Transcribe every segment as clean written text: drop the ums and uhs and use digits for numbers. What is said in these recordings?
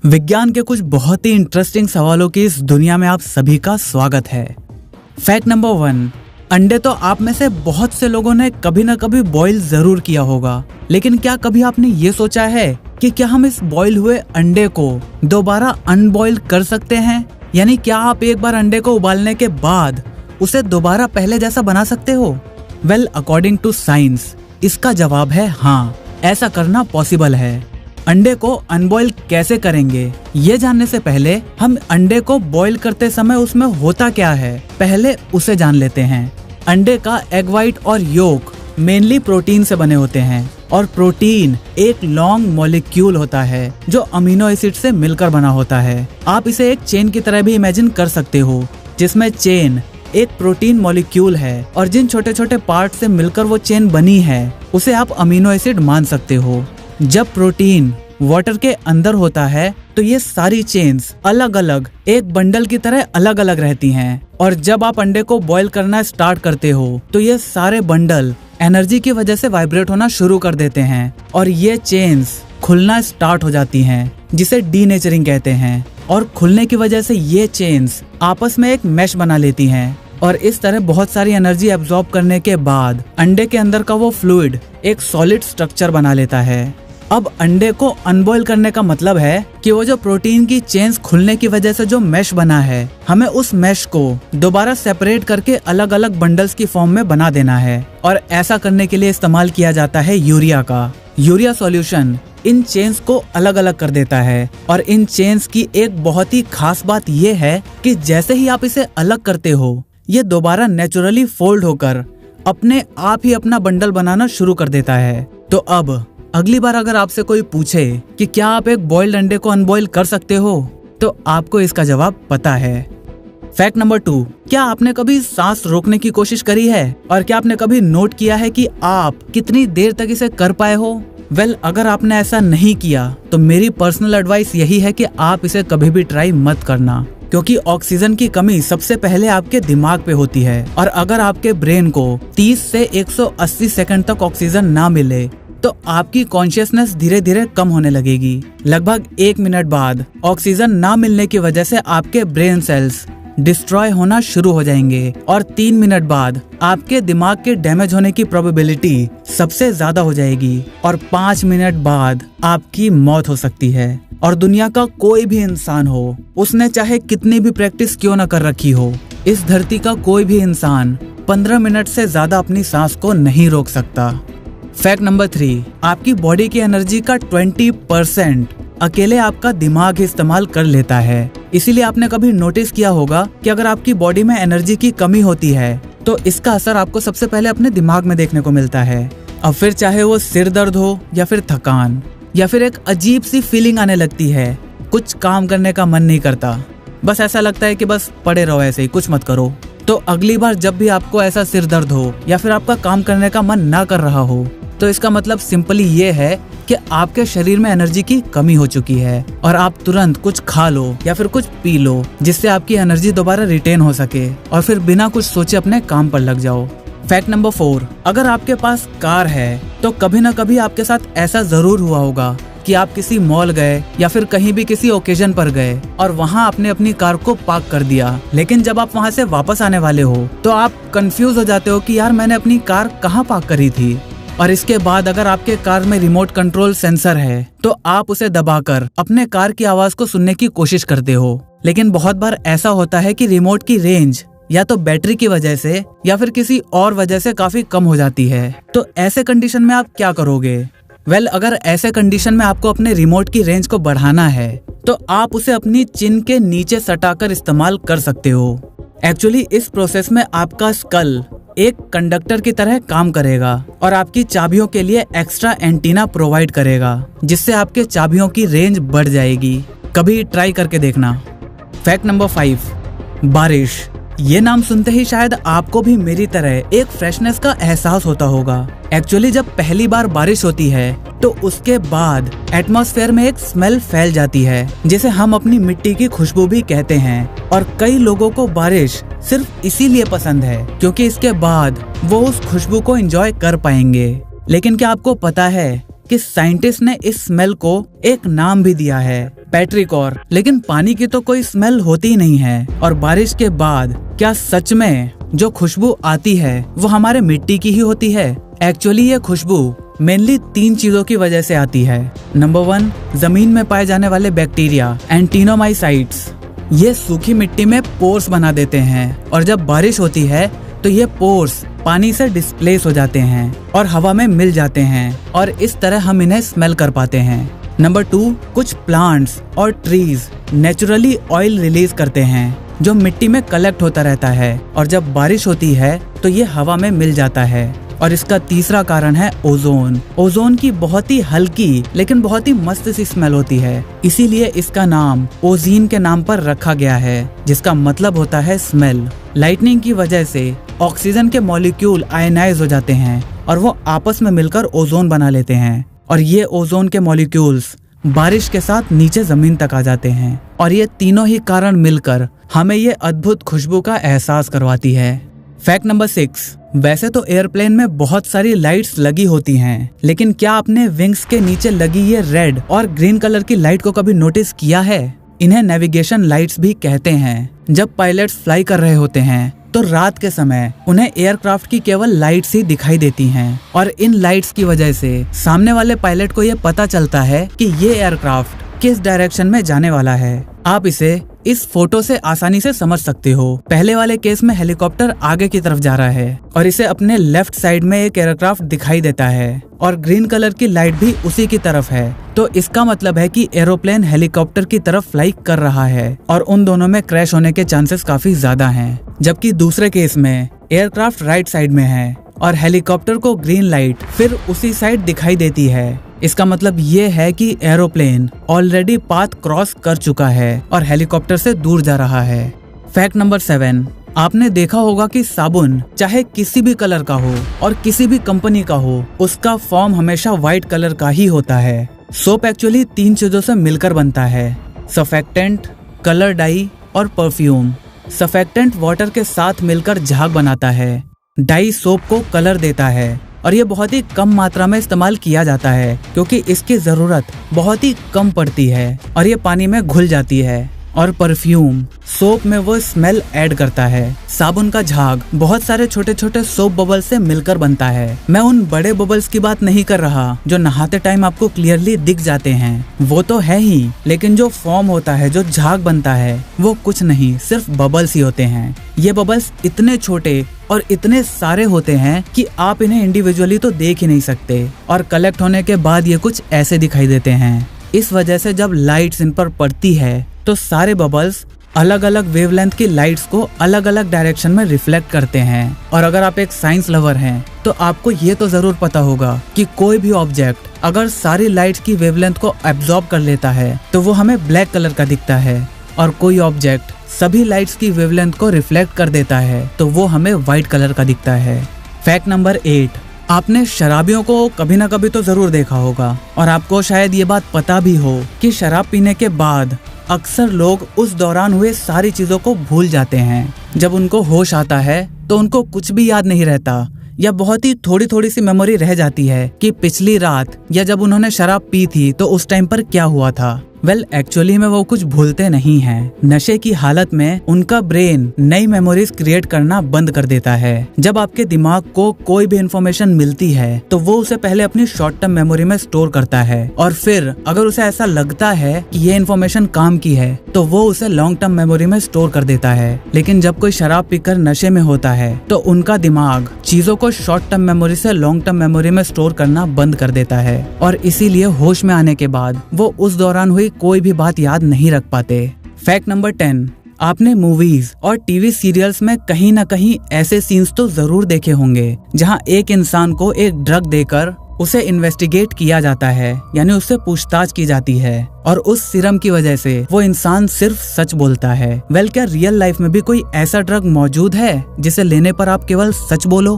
विज्ञान के कुछ बहुत ही इंटरेस्टिंग सवालों की इस दुनिया में आप सभी का स्वागत है। फैक्ट नंबर 1, अंडे तो आप में से बहुत से लोगों ने कभी न कभी बॉईल जरूर किया होगा, लेकिन क्या कभी आपने ये सोचा है कि क्या हम इस बॉईल हुए अंडे को दोबारा अनबॉईल कर सकते हैं? यानी क्या आप एक बार अंडे को उबालने के बाद उसे दोबारा पहले जैसा बना सकते हो? वेल, अकॉर्डिंग टू साइंस इसका जवाब है हाँ, ऐसा करना पॉसिबल है। अंडे को अनबॉईल कैसे करेंगे, ये जानने से पहले हम अंडे को बॉईल करते समय उसमें होता क्या है, पहले उसे जान लेते हैं। अंडे का एग व्हाइट और योक मेनली प्रोटीन से बने होते हैं और प्रोटीन एक लॉन्ग मॉलिक्यूल होता है जो अमीनो एसिड से मिलकर बना होता है। आप इसे एक चेन की तरह भी इमेजिन कर सकते हो, जिसमें चेन एक प्रोटीन मॉलिक्यूल है और जिन छोटे छोटे पार्ट से मिलकर वो चेन बनी है उसे आप अमीनो एसिड मान सकते हो। जब प्रोटीन वाटर के अंदर होता है तो ये सारी चेन्स अलग अलग एक बंडल की तरह अलग अलग रहती हैं, और जब आप अंडे को बॉईल करना स्टार्ट करते हो तो ये सारे बंडल एनर्जी की वजह से वाइब्रेट होना शुरू कर देते हैं और ये चेन्स खुलना स्टार्ट हो जाती हैं, जिसे डीनेचरिंग कहते हैं। और खुलने की वजह से ये चेन्स आपस में एक मैश बना लेती हैं और इस तरह बहुत सारी एनर्जी एब्जॉर्ब करने के बाद अंडे के अंदर का वो फ्लूइड एक सॉलिड स्ट्रक्चर बना लेता है। अब अंडे को अनबॉईल करने का मतलब है कि वो जो प्रोटीन की चेन्स खुलने की वजह से जो मैश बना है, हमें उस मैश को दोबारा सेपरेट करके अलग अलग बंडल्स की फॉर्म में बना देना है। और ऐसा करने के लिए इस्तेमाल किया जाता है यूरिया का। यूरिया सॉल्यूशन इन चेन्स को अलग अलग कर देता है और इन चेन्स की एक बहुत ही खास बात ये है कि जैसे ही आप इसे अलग करते हो, ये दोबारा नेचुरली फोल्ड होकर अपने आप ही अपना बंडल बनाना शुरू कर देता है। तो अब अगली बार अगर आपसे कोई पूछे कि क्या आप एक बॉइल्ड अंडे को अनबॉइल कर सकते हो, तो आपको इसका जवाब पता है। फैक्ट नंबर 2, क्या आपने कभी सांस रोकने की कोशिश करी है और क्या आपने कभी नोट किया है कि आप कितनी देर तक इसे कर पाए हो? वेल, अगर आपने ऐसा नहीं किया तो मेरी पर्सनल एडवाइस यही है कि आप इसे कभी भी ट्राई मत करना, क्योंकि ऑक्सीजन की कमी सबसे पहले आपके दिमाग पे होती है और अगर आपके ब्रेन को 30 से 180 सेकंड तक ऑक्सीजन ना मिले तो आपकी कॉन्शियसनेस धीरे धीरे कम होने लगेगी। लगभग 1 मिनट बाद ऑक्सीजन ना मिलने की वजह से आपके ब्रेन सेल्स डिस्ट्रॉय होना शुरू हो जाएंगे और 3 मिनट बाद आपके दिमाग के डैमेज होने की प्रोबेबिलिटी सबसे ज्यादा हो जाएगी और 5 मिनट बाद आपकी मौत हो सकती है। और दुनिया का कोई भी इंसान हो, उसने चाहे कितनी भी प्रैक्टिस क्यों न कर रखी हो, इस धरती का कोई भी इंसान 15 मिनट से ज्यादा अपनी सांस को नहीं रोक सकता। फैक्ट नंबर 3, आपकी बॉडी की एनर्जी का 20% अकेले आपका दिमाग इस्तेमाल कर लेता है। इसीलिए आपने कभी नोटिस किया होगा कि अगर आपकी बॉडी में एनर्जी की कमी होती है तो इसका असर आपको सबसे पहले अपने दिमाग में देखने को मिलता है। अब फिर चाहे वो सिर दर्द हो या फिर थकान या फिर एक अजीब सी फीलिंग आने लगती है, कुछ काम करने का मन नहीं करता, बस ऐसा लगता है कि बस पड़े रहो ऐसे ही, कुछ मत करो। तो अगली बार जब भी आपको ऐसा सिर दर्द हो या फिर आपका काम करने का मन ना कर रहा हो, तो इसका मतलब सिंपली ये है कि आपके शरीर में एनर्जी की कमी हो चुकी है और आप तुरंत कुछ खा लो या फिर कुछ पी लो, जिससे आपकी एनर्जी दोबारा रिटेन हो सके और फिर बिना कुछ सोचे अपने काम पर लग जाओ। फैक्ट नंबर 4, अगर आपके पास कार है तो कभी न कभी आपके साथ ऐसा जरूर हुआ होगा कि आप किसी मॉल गए या फिर कहीं भी किसी ओकेजन पर गए और वहाँ आपने अपनी कार को पार्क कर दिया, लेकिन जब आप वहाँ से वापस आने वाले हो तो आप कंफ्यूज हो जाते हो कि यार मैंने अपनी कार कहाँ पार्क करी थी। और इसके बाद अगर आपके कार में रिमोट कंट्रोल सेंसर है तो आप उसे दबाकर अपने कार की आवाज को सुनने की कोशिश करते हो, लेकिन बहुत बार ऐसा होता है कि रिमोट की रेंज या तो बैटरी की वजह से या फिर किसी और वजह से काफी कम हो जाती है। तो ऐसे कंडीशन में आप क्या करोगे? वेल, अगर ऐसे कंडीशन में आपको अपने रिमोट की रेंज को बढ़ाना है तो आप उसे अपनी चिन के नीचे सटाकर इस्तेमाल कर सकते हो। एक्चुअली इस प्रोसेस में आपका स्कल एक कंडक्टर की तरह काम करेगा और आपकी चाबियों के लिए एक्स्ट्रा एंटीना प्रोवाइड करेगा, जिससे आपके चाबियों की रेंज बढ़ जाएगी। कभी ट्राई करके देखना। फैक्ट नंबर 5, बारिश। ये नाम सुनते ही शायद आपको भी मेरी तरह एक फ्रेशनेस का एहसास होता होगा। एक्चुअली जब पहली बार बारिश होती है तो उसके बाद एटमॉस्फेयर में एक स्मेल फैल जाती है, जिसे हम अपनी मिट्टी की खुशबू भी कहते हैं। और कई लोगों को बारिश सिर्फ इसीलिए पसंद है क्योंकि इसके बाद वो उस खुशबू को एंजॉय कर पाएंगे। लेकिन क्या आपको पता है कि साइंटिस्ट ने इस स्मेल को एक नाम भी दिया है, पेट्रिकॉर। लेकिन पानी की तो कोई स्मेल होती ही नहीं है। और बारिश के बाद क्या सच में जो खुशबू आती है वो हमारे मिट्टी की ही होती है? एक्चुअली ये खुशबू मेनली 3 चीजों की वजह से आती है। नंबर 1, जमीन में पाए जाने वाले बैक्टीरिया एंटीनोमाइसाइट्स। ये सूखी मिट्टी में पोर्स बना देते हैं और जब बारिश होती है तो ये पोर्स पानी से डिस्प्लेस हो जाते हैं और हवा में मिल जाते हैं और इस तरह हम इन्हें स्मेल कर पाते हैं। नंबर 2, कुछ प्लांट्स और ट्रीज नेचुरली ऑयल रिलीज करते हैं जो मिट्टी में कलेक्ट होता रहता है और जब बारिश होती है तो ये हवा में मिल जाता है। और इसका तीसरा कारण है ओजोन। ओजोन की बहुत ही हल्की लेकिन बहुत ही मस्त सी स्मेल होती है, इसीलिए इसका नाम ओजीन के नाम पर रखा गया है, जिसका मतलब होता है स्मेल। लाइटनिंग की वजह से ऑक्सीजन के मॉलिक्यूल आयनाइज हो जाते हैं और वो आपस में मिलकर ओजोन बना लेते हैं और ये ओजोन के मॉलिक्यूल्स बारिश के साथ नीचे जमीन तक आ जाते हैं और ये तीनों ही कारण मिलकर हमें ये अद्भुत खुशबू का एहसास करवाती है। फैक्ट नंबर 6, वैसे तो एयरप्लेन में बहुत सारी लाइट्स लगी होती हैं, लेकिन क्या आपने विंग्स के नीचे लगी ये रेड और ग्रीन कलर की लाइट को कभी नोटिस किया है? इन्हें नेविगेशन लाइट्स भी कहते हैं। जब पायलट्स फ्लाई कर रहे होते हैं तो रात के समय उन्हें एयरक्राफ्ट की केवल लाइट्स ही दिखाई देती हैं और इन लाइट्स की वजह से सामने वाले पायलट को ये पता चलता है कि ये एयरक्राफ्ट किस डायरेक्शन में जाने वाला है। आप इसे इस फोटो से आसानी से समझ सकते हो। पहले वाले केस में हेलीकॉप्टर आगे की तरफ जा रहा है और इसे अपने लेफ्ट साइड में एक एयरक्राफ्ट दिखाई देता है और ग्रीन कलर की लाइट भी उसी की तरफ है, तो इसका मतलब है कि एरोप्लेन हेलीकॉप्टर की तरफ फ्लाई कर रहा है और उन दोनों में क्रैश होने के चांसेस काफी ज्यादा हैं। जबकि दूसरे केस में एयरक्राफ्ट राइट साइड में है और हेलीकॉप्टर को ग्रीन लाइट फिर उसी साइड दिखाई देती है। इसका मतलब ये है कि एरोप्लेन ऑलरेडी पाथ क्रॉस कर चुका है और हेलीकॉप्टर से दूर जा रहा है। फैक्ट नंबर 7, आपने देखा होगा कि साबुन चाहे किसी भी कलर का हो और किसी भी कंपनी का हो, उसका फॉर्म हमेशा व्हाइट कलर का ही होता है। सोप एक्चुअली 3 चीजों से मिलकर बनता है, सर्फेक्टेंट, कलर डाई और परफ्यूम। सर्फेक्टेंट वाटर के साथ मिलकर झाग बनाता है, डाई सोप को कलर देता है और ये बहुत ही कम मात्रा में इस्तेमाल किया जाता है क्योंकि इसकी जरूरत बहुत ही कम पड़ती है और ये पानी में घुल जाती है। और परफ्यूम सोप में वो स्मेल ऐड करता है। साबुन का झाग बहुत सारे छोटे छोटे सोप बबल्स से मिलकर बनता है। मैं उन बड़े बबल्स की बात नहीं कर रहा जो नहाते टाइम आपको क्लियरली दिख जाते हैं, वो तो है ही, लेकिन जो फॉर्म होता है, जो झाग बनता है, वो कुछ नहीं, सिर्फ बबल्स ही होते हैं। ये बबल्स इतने छोटे और इतने सारे होते हैं कि आप इन्हें इंडिविजुअली तो देख ही नहीं सकते और कलेक्ट होने के बाद ये कुछ ऐसे दिखाई देते हैं। इस वजह से जब लाइट्स इन पर पड़ती है तो सारे बबल्स अलग अलग वेवलेंथ की लाइट्स को अलग अलग डायरेक्शन में रिफ्लेक्ट करते हैं। और अगर आप एक साइंस लवर हैं तो आपको ये तो जरूर पता होगा कि कोई भी ऑब्जेक्ट अगर सारी लाइट्स की वेवलेंथ को एब्जॉर्ब कर लेता है तो वो हमें ब्लैक कलर का दिखता है, और कोई ऑब्जेक्ट सभी लाइट्स की वेवलेंथ को रिफ्लेक्ट कर देता है तो वो हमें व्हाइट कलर का दिखता है। फैक्ट नंबर 8, आपने शराबियों को कभी ना कभी तो जरूर देखा होगा और आपको शायद ये बात पता भी हो कि शराब पीने के बाद अक्सर लोग उस दौरान हुए सारी चीजों को भूल जाते हैं। जब उनको होश आता है तो उनको कुछ भी याद नहीं रहता या बहुत ही थोड़ी थोड़ी सी मेमोरी रह जाती है कि पिछली रात या जब उन्होंने शराब पी थी तो उस टाइम पर क्या हुआ था। एक्चुअली में वो कुछ भूलते नहीं हैं। नशे की हालत में उनका ब्रेन नई मेमोरीज क्रिएट करना बंद कर देता है। जब आपके दिमाग को कोई भी इंफॉर्मेशन मिलती है तो वो उसे पहले अपनी शॉर्ट टर्म मेमोरी में स्टोर करता है और फिर अगर उसे ऐसा लगता है कि ये इन्फॉर्मेशन काम की है तो वो उसे लॉन्ग टर्म मेमोरी में स्टोर कर देता है। लेकिन जब कोई शराब पीकर नशे में होता है तो उनका दिमाग चीजों को शॉर्ट टर्म मेमोरी से लॉन्ग टर्म मेमोरी में स्टोर करना बंद कर देता है और इसीलिए होश में आने के बाद वो उस दौरान हुई कोई भी बात याद नहीं रख पाते। फैक्ट नंबर 10, आपने मूवीज और टीवी सीरियल्स में कहीं ना कहीं ऐसे सीन्स तो जरूर देखे होंगे जहां एक इंसान को एक ड्रग देकर उसे इन्वेस्टिगेट किया जाता है, यानी उससे पूछताछ की जाती है और उस सीरम की वजह से वो इंसान सिर्फ सच बोलता है। क्या रियल लाइफ में भी कोई ऐसा ड्रग मौजूद है जिसे लेने पर आप केवल सच बोलो?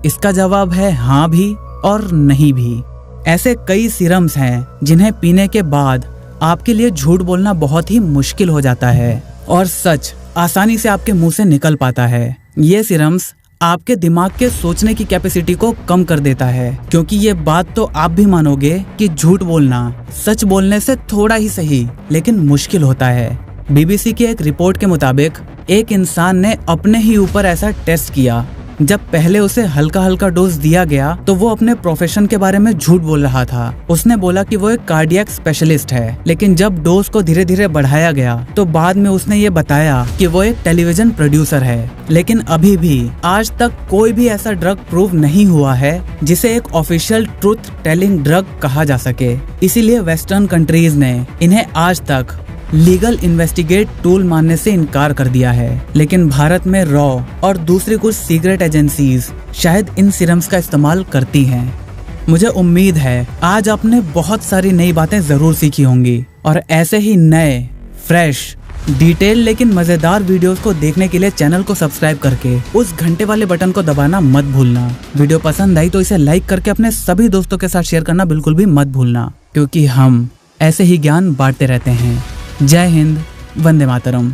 इसका जवाब है हाँ भी और नहीं भी। ऐसे कई सीरम्स हैं जिन्हें पीने के बाद आपके लिए झूठ बोलना बहुत ही मुश्किल हो जाता है और सच आसानी से आपके मुंह से निकल पाता है। ये सीरम्स आपके दिमाग के सोचने की कैपेसिटी को कम कर देता है, क्योंकि ये बात तो आप भी मानोगे कि झूठ बोलना सच बोलने से थोड़ा ही सही लेकिन मुश्किल होता है। BBC की एक रिपोर्ट के मुताबिक एक इंसान ने अपने ही ऊपर ऐसा टेस्ट किया। जब पहले उसे हल्का हल्का डोज दिया गया तो वो अपने प्रोफेशन के बारे में झूठ बोल रहा था। उसने बोला कि वो एक कार्डियक स्पेशलिस्ट है, लेकिन जब डोज को धीरे धीरे बढ़ाया गया तो बाद में उसने ये बताया कि वो एक टेलीविजन प्रोड्यूसर है। लेकिन अभी भी आज तक कोई भी ऐसा ड्रग प्रूव नहीं हुआ है जिसे एक ऑफिशियल ट्रूथ टेलिंग ड्रग कहा जा सके। इसीलिए वेस्टर्न कंट्रीज ने इन्हें आज तक लीगल इन्वेस्टिगेट टूल मानने से इनकार कर दिया है। लेकिन भारत में रॉ और दूसरी कुछ सीक्रेट एजेंसीज शायद इन सीरम्स का इस्तेमाल करती हैं। मुझे उम्मीद है आज आपने बहुत सारी नई बातें जरूर सीखी होंगी, और ऐसे ही नए फ्रेश डिटेल लेकिन मजेदार वीडियोस को देखने के लिए चैनल को सब्सक्राइब करके उस घंटे वाले बटन को दबाना मत भूलना। वीडियो पसंद आई तो इसे लाइक करके अपने सभी दोस्तों के साथ शेयर करना बिल्कुल भी मत भूलना, क्योंकि हम ऐसे ही ज्ञान बांटते रहते हैं। जय हिंद, वंदे मातरम।